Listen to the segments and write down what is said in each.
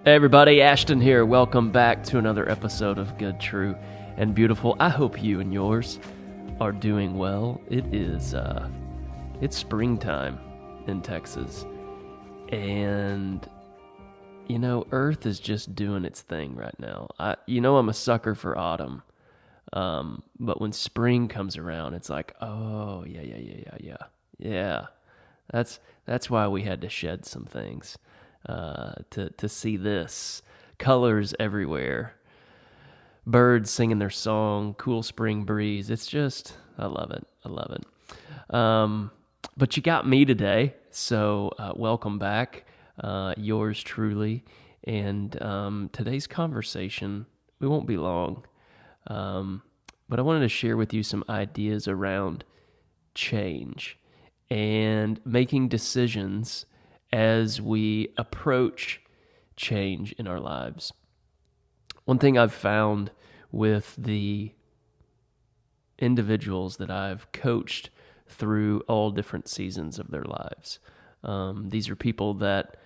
Hey everybody, Ashton here. Welcome back to another episode of Good, True, and Beautiful. I hope you and yours are doing well. It's springtime in Texas, and Earth is just doing its thing right now. I'm a sucker for autumn, but when spring comes around, it's like, oh yeah. That's why we had to shed some things. To see this. Colors everywhere. Birds singing their song, cool spring breeze. It's just, I love it. But you got me today, so welcome back. Yours truly. And today's conversation, we won't be long, but I wanted to share with you some ideas around change and making decisions as we approach change in our lives. One thing I've found with the individuals that I've coached through all different seasons of their lives, these are people that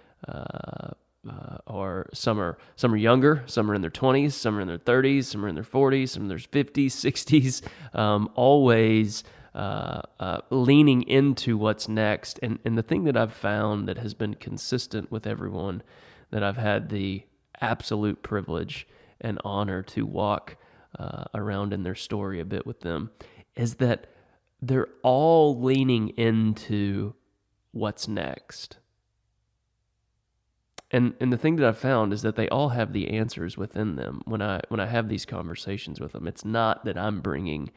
are some are younger, some are in their 20s, some are in their 30s, some are in their 40s, some in their 50s, 60s, always leaning into what's next. And the thing that I've found that has been consistent with everyone that I've had the absolute privilege and honor to walk around in their story a bit with them is that they're all leaning into what's next. And the thing that I've found is that they all have the answers within them when I have these conversations with them. It's not that I'm bringing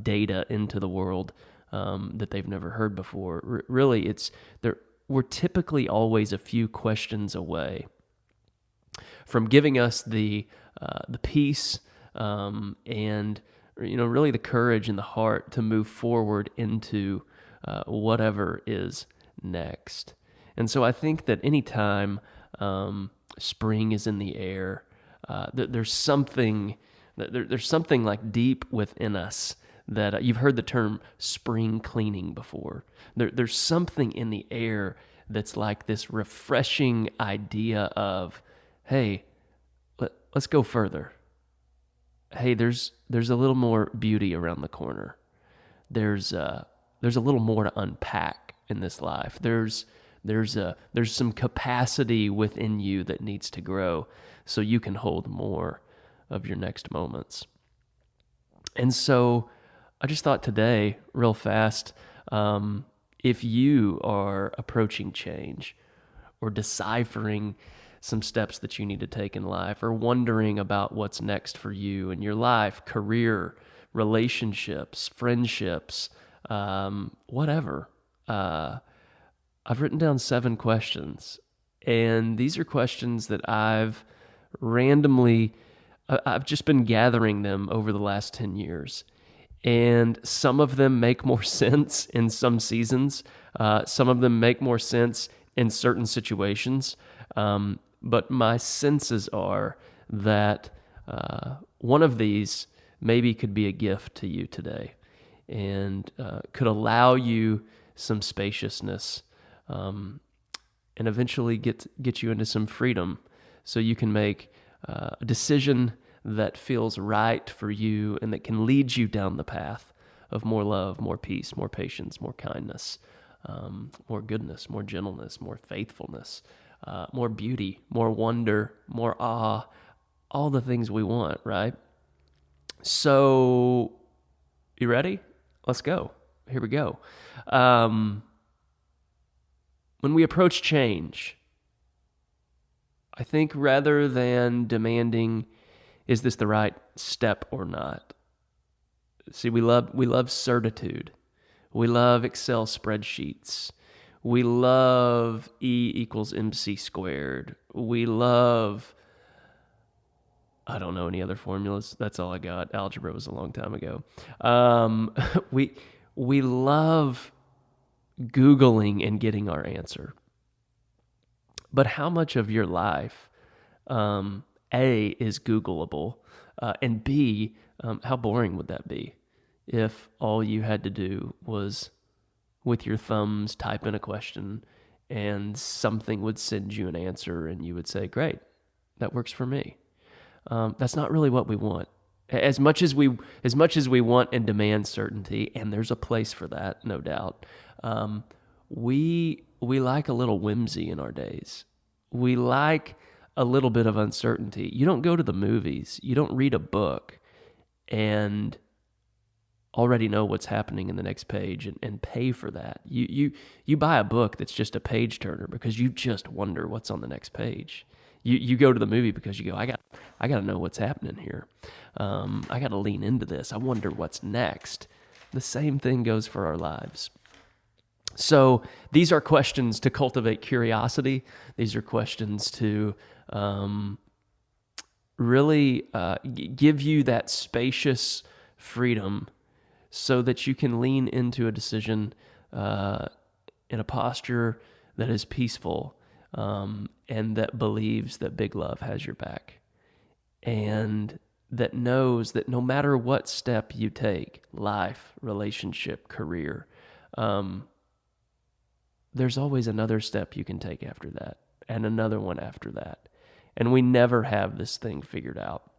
data into the world that they've never heard before. Really, we're typically always a few questions away from giving us the peace and really the courage and the heart to move forward into whatever is next. And so I think that anytime spring is in the air, there's something like deep within us that you've heard the term spring cleaning before. There's something in the air that's like this refreshing idea of, hey, let's go further. Hey, there's a little more beauty around the corner. There's a little more to unpack in this life. There's some capacity within you that needs to grow so you can hold more of your next moments. And so I just thought today, real fast, if you are approaching change or deciphering some steps that you need to take in life or wondering about what's next for you in your life, career, relationships, friendships, whatever, I've written down 7 questions, and these are questions that I've just been gathering them over the last 10 years, and some of them make more sense in some seasons. Some of them make more sense in certain situations, but my senses are that one of these maybe could be a gift to you today and could allow you some spaciousness and eventually get you into some freedom so you can make a decision that feels right for you and that can lead you down the path of more love, more peace, more patience, more kindness, more goodness, more gentleness, more faithfulness, more beauty, more wonder, more awe, all the things we want, right? So, you ready? Let's go. Here we go. When we approach change, I think rather than demanding, is this the right step or not? See, we love certitude. We love Excel spreadsheets. We love E equals MC squared. We love, I don't know any other formulas. That's all I got. Algebra was a long time ago. We love Googling and getting our answer. But how much of your life, A, is Googleable, and B, how boring would that be if all you had to do was, with your thumbs, type in a question and something would send you an answer and you would say, great, that works for me. That's not really what we want. As much as we want and demand certainty, and there's a place for that, no doubt, we like a little whimsy in our days. We like a little bit of uncertainty. You don't go to the movies, you don't read a book and already know what's happening in the next page and pay for that. You buy a book that's just a page turner because you just wonder what's on the next page. You go to the movie because you go, I got to know what's happening here. I got to lean into this. I wonder what's next. The same thing goes for our lives. So these are questions to cultivate curiosity. These are questions to really give you that spacious freedom so that you can lean into a decision in a posture that is peaceful and that believes that Big Love has your back, and that knows that no matter what step you take, life, relationship, career, there's always another step you can take after that, and another one after that. And we never have this thing figured out.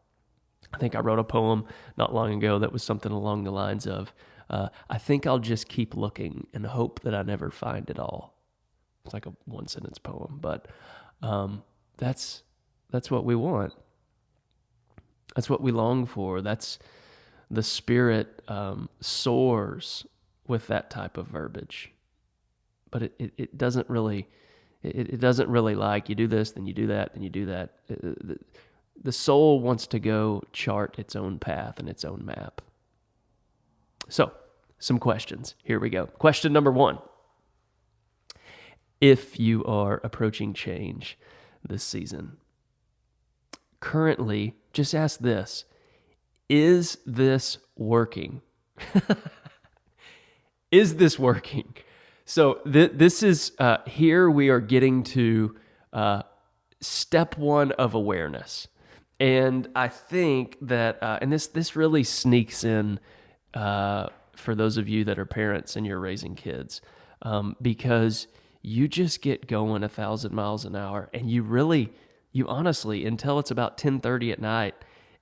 I think I wrote a poem not long ago that was something along the lines of, I think I'll just keep looking and hope that I never find it all. It's like a one-sentence poem, but that's what we want. That's what we long for. That's the Spirit soars with that type of verbiage. But it doesn't really, it doesn't really like you do this, then you do that, then you do that. The soul wants to go chart its own path and its own map. So, some questions. Here we go. Question number 1. If you are approaching change this season, currently, just ask this: is this working? Is this working? So this is, here we are getting to step 1 of awareness. And I think that, and this really sneaks in for those of you that are parents and you're raising kids, because you just get going 1,000 miles an hour, and you honestly, until it's about 10:30 at night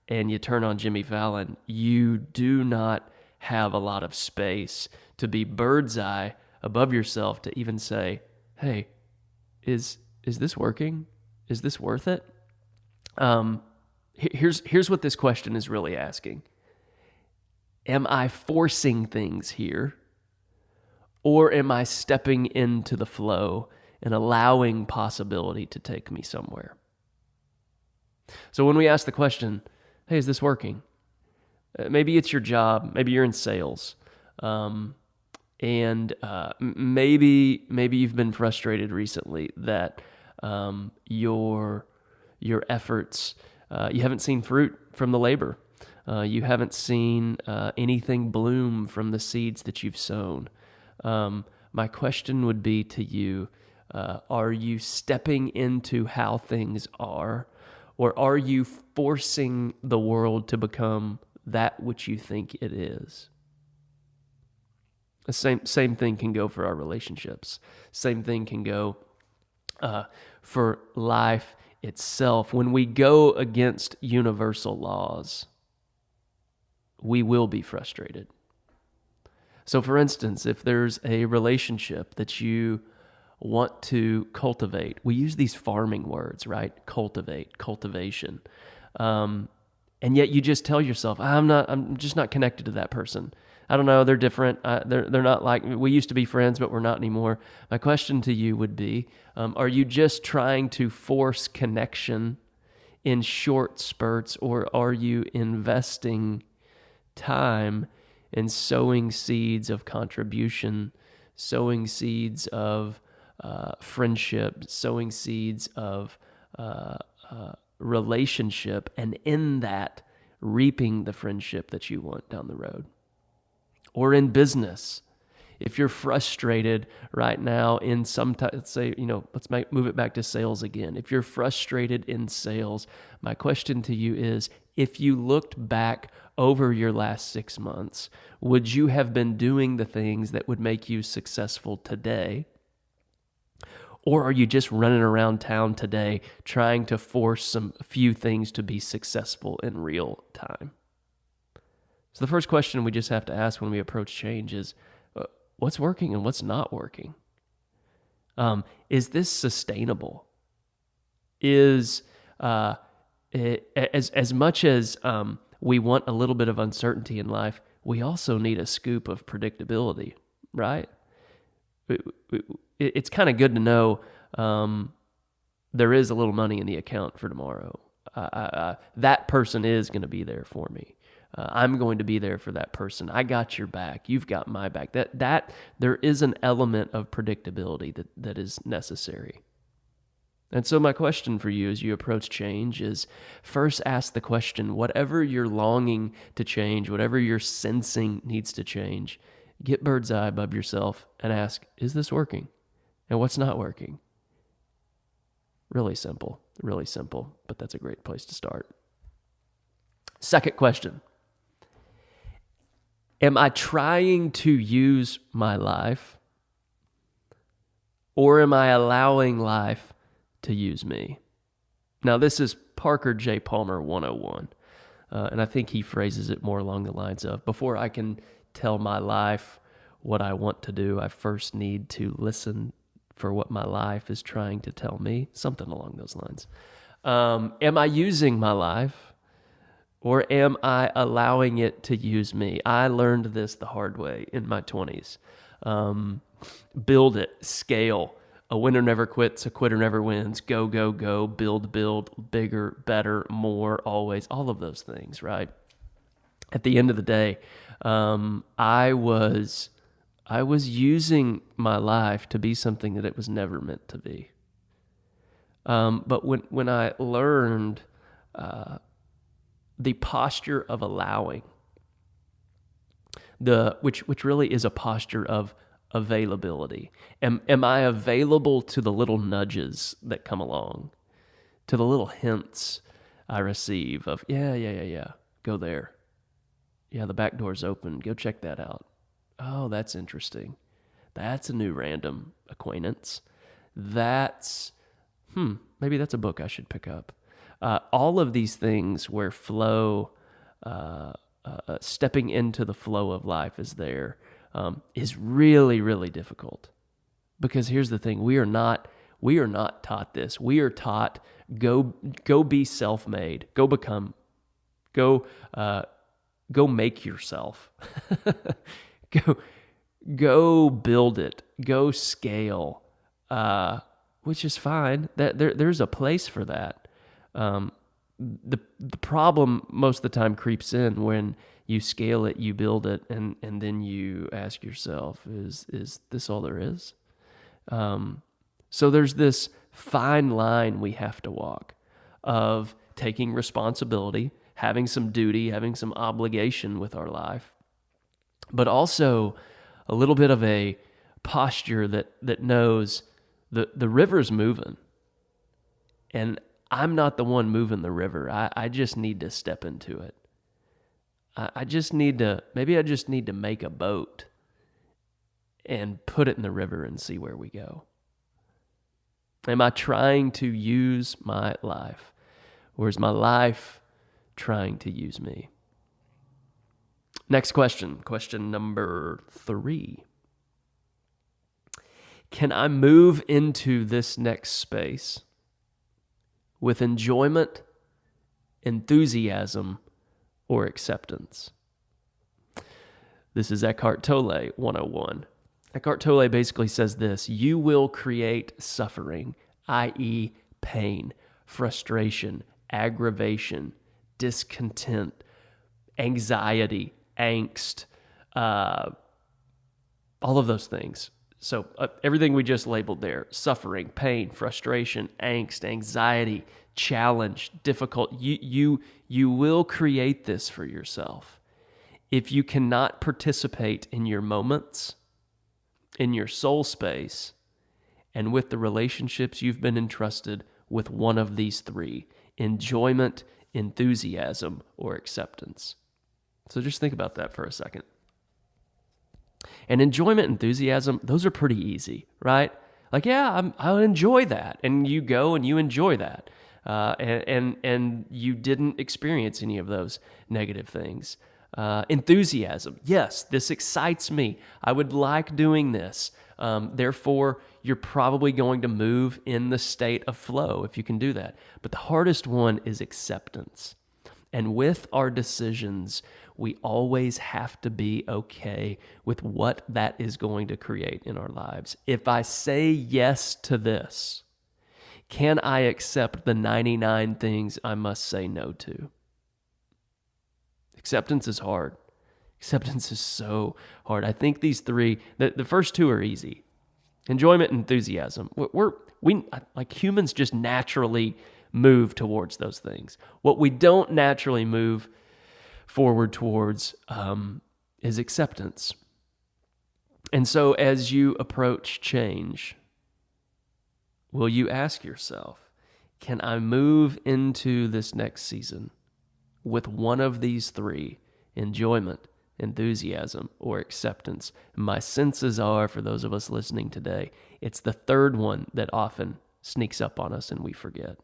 and you turn on Jimmy Fallon, you do not have a lot of space to be bird's eye above yourself to even say, hey, is this working? Is this worth it? Here's what this question is really asking. Am I forcing things here? Or am I stepping into the flow and allowing possibility to take me somewhere? So when we ask the question, hey, is this working? Maybe it's your job. Maybe you're in sales. And maybe you've been frustrated recently that your efforts, you haven't seen fruit from the labor. You haven't seen anything bloom from the seeds that you've sown. My question would be to you, are you stepping into how things are, or are you forcing the world to become that which you think it is? The same thing can go for our relationships. Same thing can go for life itself. When we go against universal laws, we will be frustrated. So for instance, if there's a relationship that you want to cultivate, we use these farming words, right? Cultivate, cultivation. And yet you just tell yourself, I'm just not connected to that person. I don't know, they're different. They're not like, we used to be friends, but we're not anymore. My question to you would be, are you just trying to force connection in short spurts, or are you investing time in sowing seeds of contribution, sowing seeds of friendship, sowing seeds of relationship, and in that, reaping the friendship that you want down the road? Or in business, if you're frustrated right now in some let's say, let's move it back to sales again. If you're frustrated in sales, my question to you is, if you looked back over your last 6 months, would you have been doing the things that would make you successful today? Or are you just running around town today trying to force a few things to be successful in real time? So the first question we just have to ask when we approach change is, what's working and what's not working? Is this sustainable? Is as much as we want a little bit of uncertainty in life, we also need a scoop of predictability, right? It's kind of good to know there is a little money in the account for tomorrow. That person is going to be there for me. I'm going to be there for that person. I got your back. You've got my back. That there is an element of predictability that is necessary. And so my question for you as you approach change is, first ask the question, whatever you're longing to change, whatever you're sensing needs to change, get bird's eye above yourself and ask, is this working? And what's not working? Really simple, but that's a great place to start. Second question. Am I trying to use my life, or am I allowing life to use me? Now, this is Parker J. Palmer 101, and I think he phrases it more along the lines of, before I can tell my life what I want to do, I first need to listen for what my life is trying to tell me, something along those lines. Am I using my life, or am I allowing it to use me? I learned this the hard way in my 20s. Build it, scale. A winner never quits, a quitter never wins. Go, go, go, build, bigger, better, more, always. All of those things, right? At the end of the day, I was using my life to be something that it was never meant to be. But when I learned the posture of allowing, which really is a posture of availability. Am I available to the little nudges that come along, to the little hints I receive of, yeah, go there. Yeah, the back door's open. Go check that out. Oh, that's interesting. That's a new random acquaintance. That's, maybe that's a book I should pick up. All of these things where flow, stepping into the flow of life is there, is really, really difficult. Because here's the thing, we are not taught this. We are taught, go be self-made, go make yourself. Go build it, go scale, which is fine. There's a place for that. The problem most of the time creeps in when you scale it, you build it, and then you ask yourself, is this all there is? So there's this fine line we have to walk of taking responsibility, having some duty, having some obligation with our life, but also a little bit of a posture that knows the river's moving, and I'm not the one moving the river. I just need to step into it. I just need to make a boat and put it in the river and see where we go. Am I trying to use my life, or is my life trying to use me? Next question number 3. Can I move into this next space with enjoyment, enthusiasm, or acceptance? This is Eckhart Tolle 101. Eckhart Tolle basically says this: you will create suffering, i.e. pain, frustration, aggravation, discontent, anxiety, angst, all of those things. So everything we just labeled there: suffering, pain, frustration, angst, anxiety, challenge, difficult. You will create this for yourself. If you cannot participate in your moments, in your soul space, and with the relationships you've been entrusted with one of these 3: enjoyment, enthusiasm, or acceptance. So just think about that for a second. And enjoyment, enthusiasm, those are pretty easy, right? Like, yeah, I'll enjoy that. And you go and you enjoy that. And you didn't experience any of those negative things. Enthusiasm. Yes, this excites me. I would like doing this. Therefore, you're probably going to move in the state of flow if you can do that. But the hardest one is acceptance. And with our decisions, we always have to be okay with what that is going to create in our lives. If I say yes to this, can I accept the 99 things I must say no to? Acceptance is hard. Acceptance is so hard. I think these three, the first two are easy. Enjoyment and enthusiasm. We like humans just naturally move towards those things. What we don't naturally move forward towards is acceptance. And so as you approach change, will you ask yourself, can I move into this next season with one of these three, enjoyment, enthusiasm, or acceptance? My senses are, for those of us listening today, it's the third one that often sneaks up on us and we forget.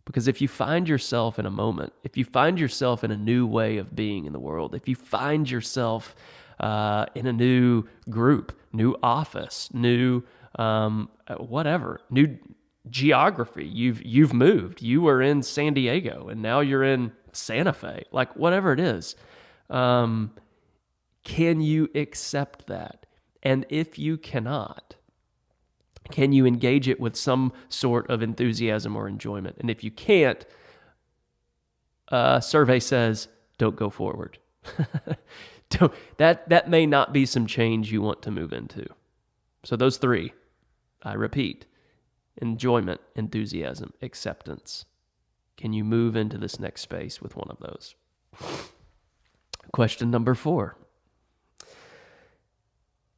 Because if you find yourself in a moment, if you find yourself in a new way of being in the world, if you find yourself in a new group, new office, new whatever, new geography, you've moved. You were in San Diego and now you're in Santa Fe, like whatever it is. Can you accept that? And if you cannot, can you engage it with some sort of enthusiasm or enjoyment? And if you can't, survey says, don't go forward. That may not be some change you want to move into. So those three, I repeat, enjoyment, enthusiasm, acceptance. Can you move into this next space with one of those? Question number 4.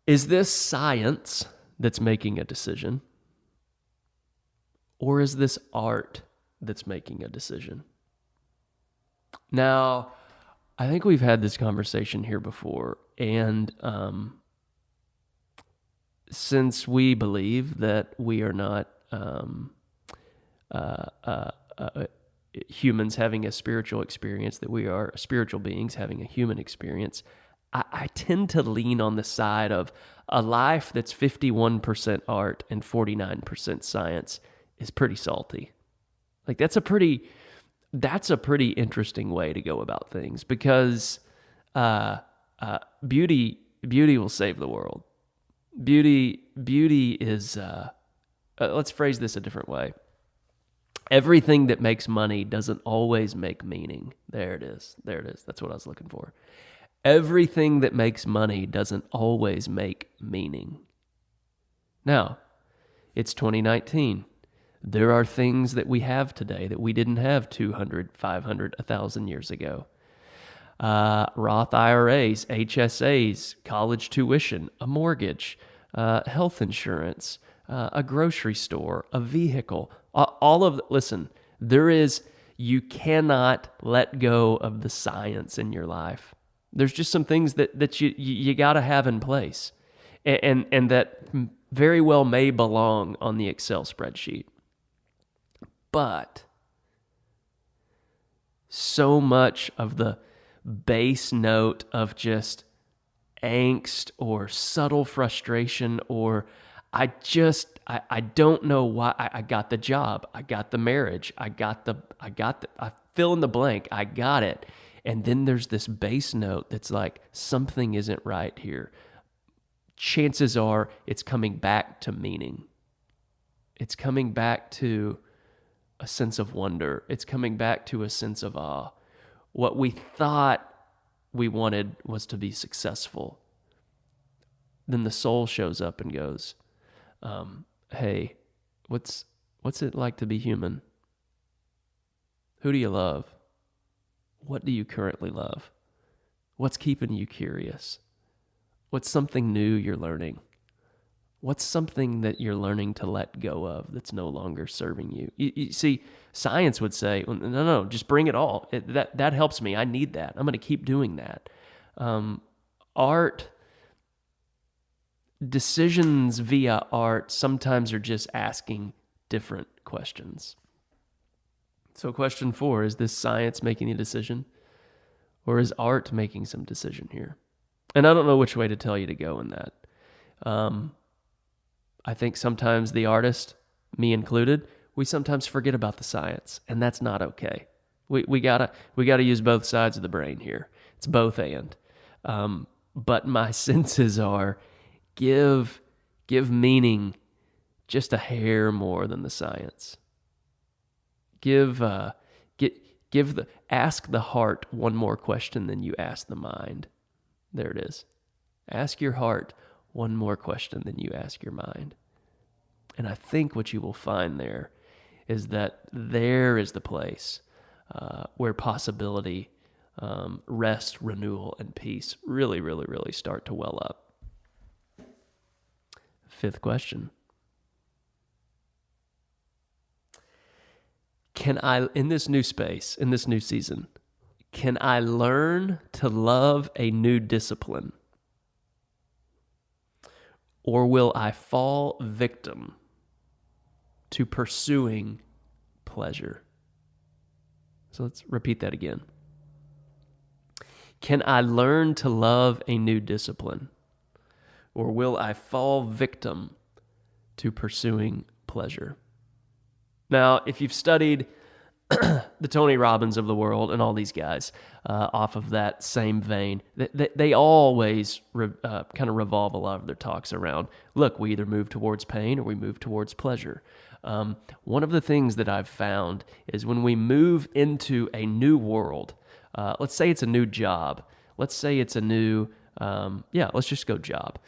Is this science that's making a decision? Or is this art that's making a decision? Now, I think we've had this conversation here before, and since we believe that we are not humans having a spiritual experience, that we are spiritual beings having a human experience, I tend to lean on the side of a life that's 51% art and 49% science is pretty salty. Like that's a pretty interesting way to go about things, because beauty will save the world. Beauty is let's phrase this a different way. Everything that makes money doesn't always make meaning. There it is. That's what I was looking for. Everything that makes money doesn't always make meaning. Now, it's 2019. There are things that we have today that we didn't have 200, 500, 1,000 years ago. Roth IRAs, HSAs, college tuition, a mortgage, health insurance, a grocery store, a vehicle, listen, you cannot let go of the science in your life. There's just some things that you got to have in place, and that very well may belong on the Excel spreadsheet. But so much of the base note of just angst or subtle frustration, or I don't know why I got the job, I got the marriage, I fill in the blank, I got it. And then there's this base note that's like, something isn't right here. Chances are it's coming back to meaning. It's coming back to a sense of wonder. It's coming back to a sense of awe. What we thought we wanted was to be successful. Then the soul shows up and goes, hey, what's it like to be human? Who do you love? What do you currently love? What's keeping you curious? What's something new you're learning? What's something that you're learning to let go of that's no longer serving you? You see, science would say, no, just bring it all. That helps me. I need that. I'm going to keep doing that. Art decisions via art sometimes are just asking different questions. So question 4, is this science making a decision? Or is art making some decision here? And I don't know which way to tell you to go in that. I think sometimes the artist, me included, we sometimes forget about the science, and that's not okay. We gotta use both sides of the brain here. It's both and. But my senses are give meaning just a hair more than the science. Ask the heart one more question than you ask the mind. There it is. Ask your heart one more question than you ask your mind. And I think what you will find there is that there is the place where possibility, rest, renewal, and peace really, really, really start to well up. 5th question. Can I, in this new space, in this new season, can I learn to love a new discipline? Or will I fall victim to pursuing pleasure? So let's repeat that again. Can I learn to love a new discipline? Or will I fall victim to pursuing pleasure? Now, if you've studied the Tony Robbins of the world and all these guys off of that same vein, they always kind of revolve a lot of their talks around, look, we either move towards pain or we move towards pleasure. One of the things that I've found is when we move into a new world, let's say it's a new job, let's say it's a new, let's just go job.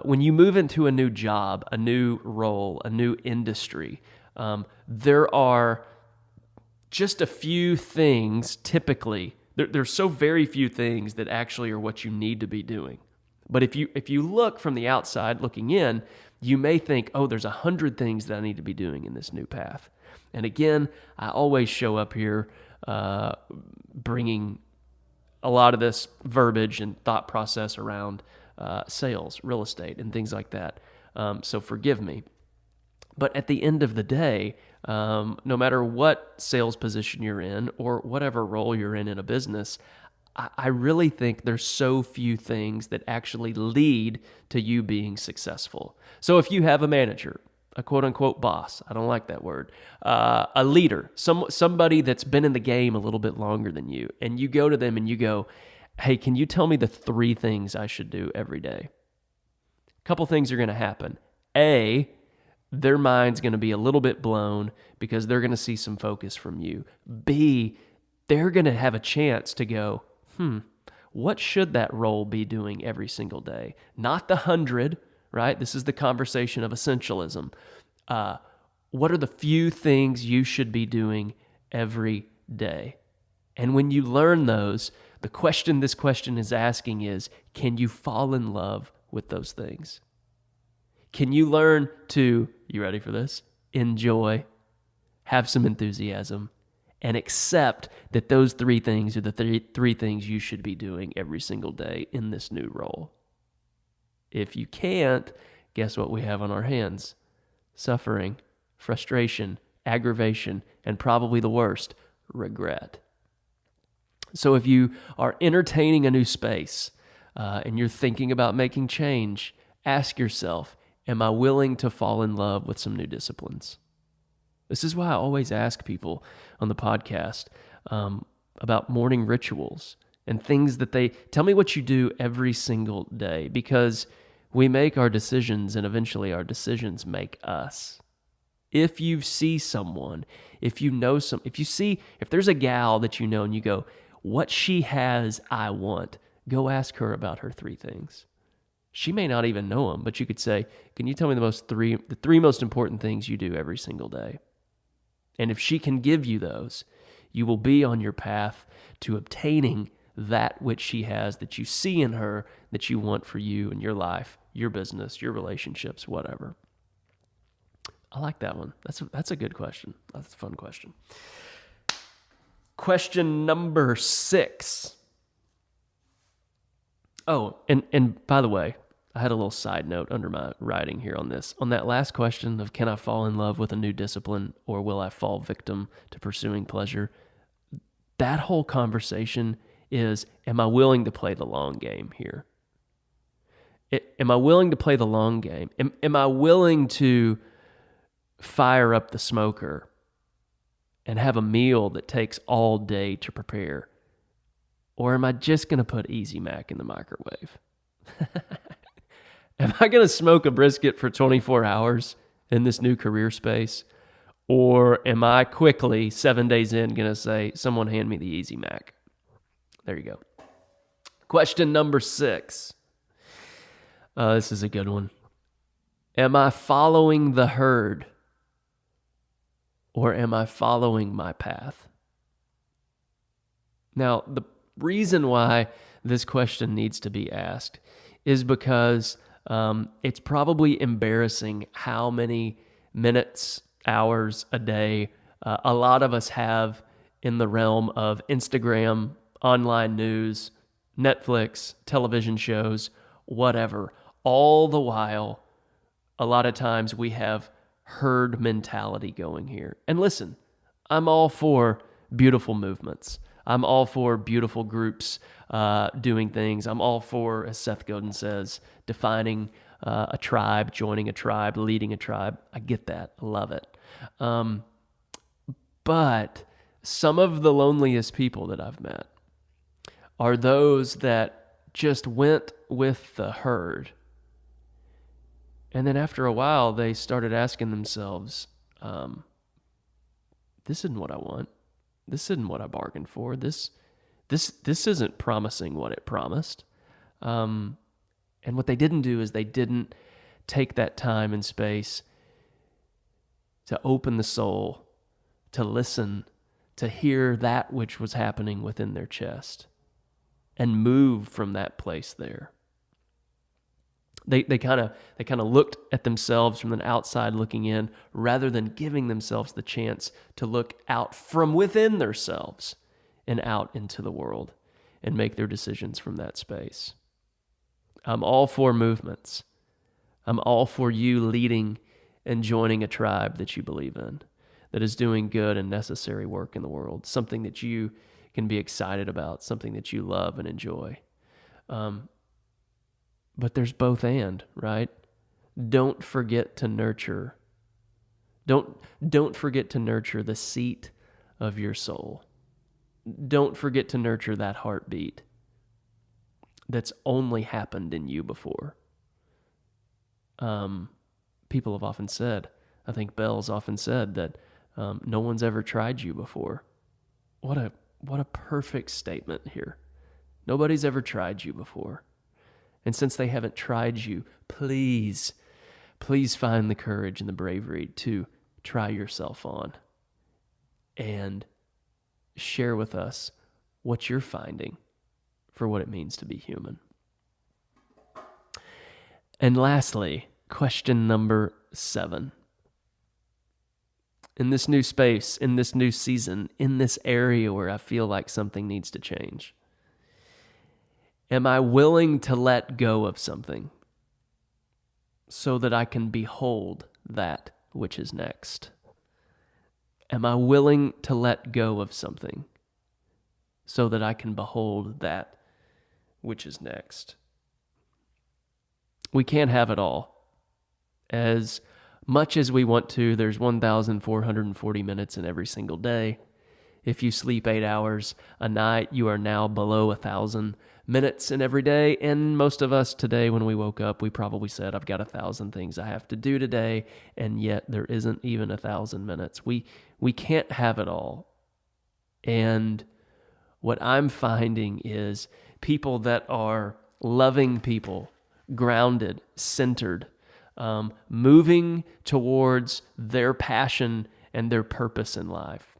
When you move into a new job, a new role, a new industry, there are just a few things typically. There's so very few things that actually are what you need to be doing. But if you look from the outside looking in, you may think, oh, there's 100 things that I need to be doing in this new path. And again, I always show up here bringing a lot of this verbiage and thought process around sales, real estate, and things like that. So forgive me. But at the end of the day, no matter what sales position you're in or whatever role you're in a business, I really think there's so few things that actually lead to you being successful. So if you have a manager, a quote-unquote boss, I don't like that word, a leader, somebody that's been in the game a little bit longer than you, and you go to them and you go, hey, can you tell me the 3 things I should do every day? A couple things are going to happen. A, their mind's going to be a little bit blown because they're going to see some focus from you. B, they're going to have a chance to go, what should that role be doing every single day? Not the 100, right? This is the conversation of essentialism. What are the few things you should be doing every day? And when you learn those, the question this question is asking is, can you fall in love with those things? Can you learn to, you ready for this? Enjoy, have some enthusiasm, and accept that those 3 things are the three things you should be doing every single day in this new role. If you can't, guess what we have on our hands? Suffering, frustration, aggravation, and probably the worst, regret. So if you are entertaining a new space and you're thinking about making change, ask yourself, am I willing to fall in love with some new disciplines? This is why I always ask people on the podcast about morning rituals and things that they tell me what you do every single day, because we make our decisions and eventually our decisions make us. If you see someone, if you know if there's a gal that you know and you go, what she has, I want, go ask her about her 3 things. She may not even know them, but you could say, can you tell me the 3 most important things you do every single day? And if she can give you those, you will be on your path to obtaining that which she has, that you see in her, that you want for you and your life, your business, your relationships, whatever. I like that one. That's a good question. That's a fun question. Question number 6. Oh, and by the way, I had a little side note under my writing here on this. On that last question of can I fall in love with a new discipline or will I fall victim to pursuing pleasure? That whole conversation is, am I willing to play the long game here? Am I willing to play the long game? Am I willing to fire up the smoker and have a meal that takes all day to prepare? Or am I just going to put Easy Mac in the microwave? Am I going to smoke a brisket for 24 hours in this new career space? Or am I quickly, 7 days in, going to say, someone hand me the Easy Mac? There you go. Question number 6. This is a good one. Am I following the herd? Or am I following my path? Now, the reason why this question needs to be asked is because it's probably embarrassing how many minutes, hours a day a lot of us have in the realm of Instagram, online news, Netflix, television shows, whatever. All the while, a lot of times we have herd mentality going here. And listen, I'm all for beautiful movements. I'm all for beautiful groups doing things. I'm all for, as Seth Godin says, defining a tribe, joining a tribe, leading a tribe. I get that. I love it. But some of the loneliest people that I've met are those that just went with the herd. And then after a while, they started asking themselves, this isn't what I want. This isn't what I bargained for. This isn't promising what it promised. And what they didn't do is they didn't take that time and space to open the soul, to listen, to hear that which was happening within their chest, and move from that place there. They kind of looked at themselves from the outside looking in, rather than giving themselves the chance to look out from within themselves and out into the world and make their decisions from that space. I'm all for movements. I'm all for you leading and joining a tribe that you believe in, that is doing good and necessary work in the world, something that you can be excited about, something that you love and enjoy. But there's both and, right? Don't forget to nurture. Don't forget to nurture the seat of your soul. Don't forget to nurture that heartbeat that's only happened in you before. People have often said, I think Bell's often said that no one's ever tried you before. What a perfect statement here. Nobody's ever tried you before. And since they haven't tried you, please find the courage and the bravery to try yourself on and share with us what you're finding for what it means to be human. And lastly, question number 7. In this new space, in this new season, in this area where I feel like something needs to change, am I willing to let go of something so that I can behold that which is next? Am I willing to let go of something so that I can behold that which is next? We can't have it all. As much as we want to, there's 1,440 minutes in every single day. If you sleep 8 hours a night, you are now below 1,000 minutes in every day. And most of us today, when we woke up, we probably said, I've got 1,000 things I have to do today. And yet there isn't even 1,000 minutes. We can't have it all. And what I'm finding is people that are loving people, grounded, centered, moving towards their passion and their purpose in life.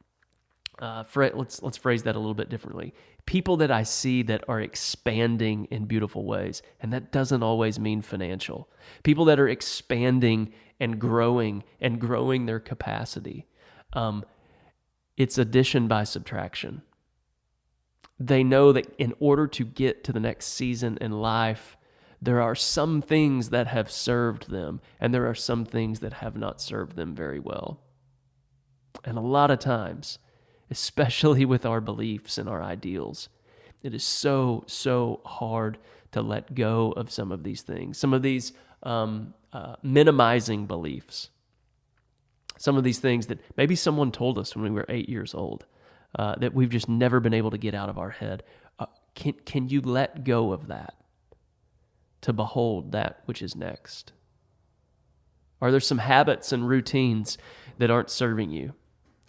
Let's phrase that a little bit differently. People that I see that are expanding in beautiful ways, and that doesn't always mean financial. People that are expanding and growing their capacity. It's addition by subtraction. They know that in order to get to the next season in life, There are some things that have served them, and there are some things that have not served them very well. And a lot of times, especially with our beliefs and our ideals, it is so, so hard to let go of some of these things, some of these minimizing beliefs, some of these things that maybe someone told us when we were 8 years old, that we've just never been able to get out of our head. Can you let go of that to behold that which is next? Are there some habits and routines that aren't serving you?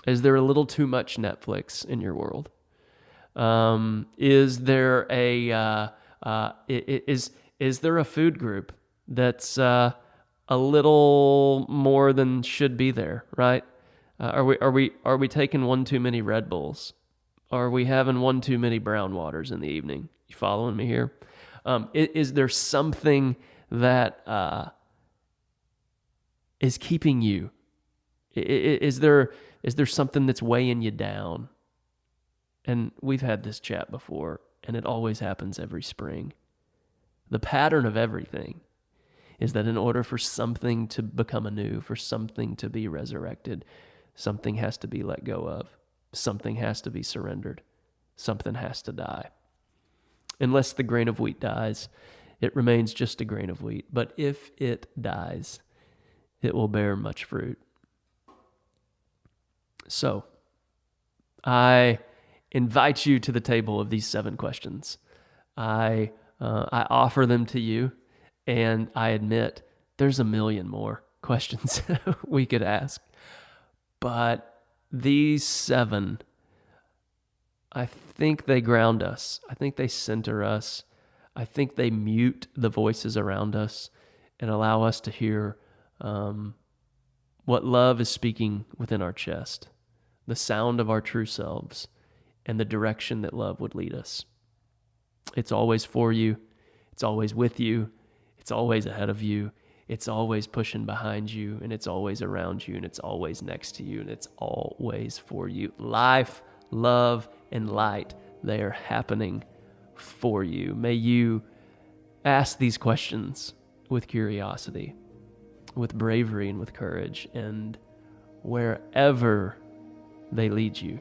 Is there a little too much Netflix in your world? Is there is there a food group that's a little more than should be there? Right? Are we taking one too many Red Bulls? Are we having one too many brown waters in the evening? You following me here? Is there something that is keeping you? Is there something that's weighing you down? And we've had this chat before, and it always happens every spring. The pattern of everything is that in order for something to become anew, for something to be resurrected, something has to be let go of. Something has to be surrendered. Something has to die. Unless the grain of wheat dies, it remains just a grain of wheat. But if it dies, it will bear much fruit. So, I invite you to the table of these 7 questions. I offer them to you, and I admit there's a million more questions we could ask. But these 7, I think they ground us. I think they center us. I think they mute the voices around us and allow us to hear what love is speaking within our chest, the sound of our true selves, and the direction that love would lead us. It's always for you. It's always with you. It's always ahead of you. It's always pushing behind you, and it's always around you, and it's always next to you, and it's always for you. Life, love, and light, they are happening for you. May you ask these questions with curiosity, with bravery, and with courage, and wherever they lead you,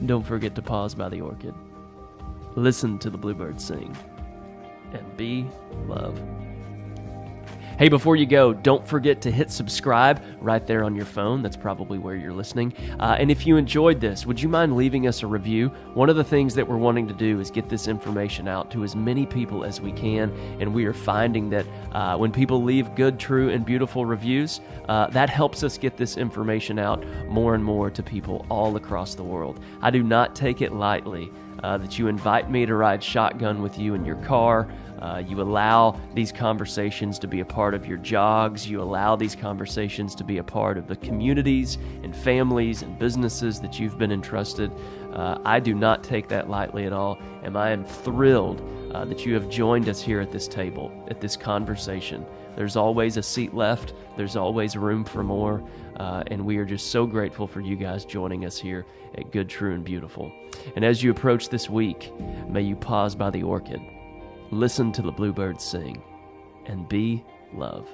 don't forget to pause by the orchid. Listen to the bluebirds sing, and be love. Hey, before you go, don't forget to hit subscribe right there on your phone. That's probably where you're listening. And if you enjoyed this, would you mind leaving us a review? One of the things that we're wanting to do is get this information out to as many people as we can. And we are finding that when people leave good, true, and beautiful reviews, that helps us get this information out more and more to people all across the world. I do not take it lightly that you invite me to ride shotgun with you in your car. You allow these conversations to be a part of your jogs. You allow these conversations to be a part of the communities and families and businesses that you've been entrusted. I do not take that lightly at all, and I am thrilled that you have joined us here at this table, at this conversation. There's always a seat left. There's always room for more, and we are just so grateful for you guys joining us here at Good, True, and Beautiful. And as you approach this week, may you pause by the orchid, listen to the bluebirds sing, and be love.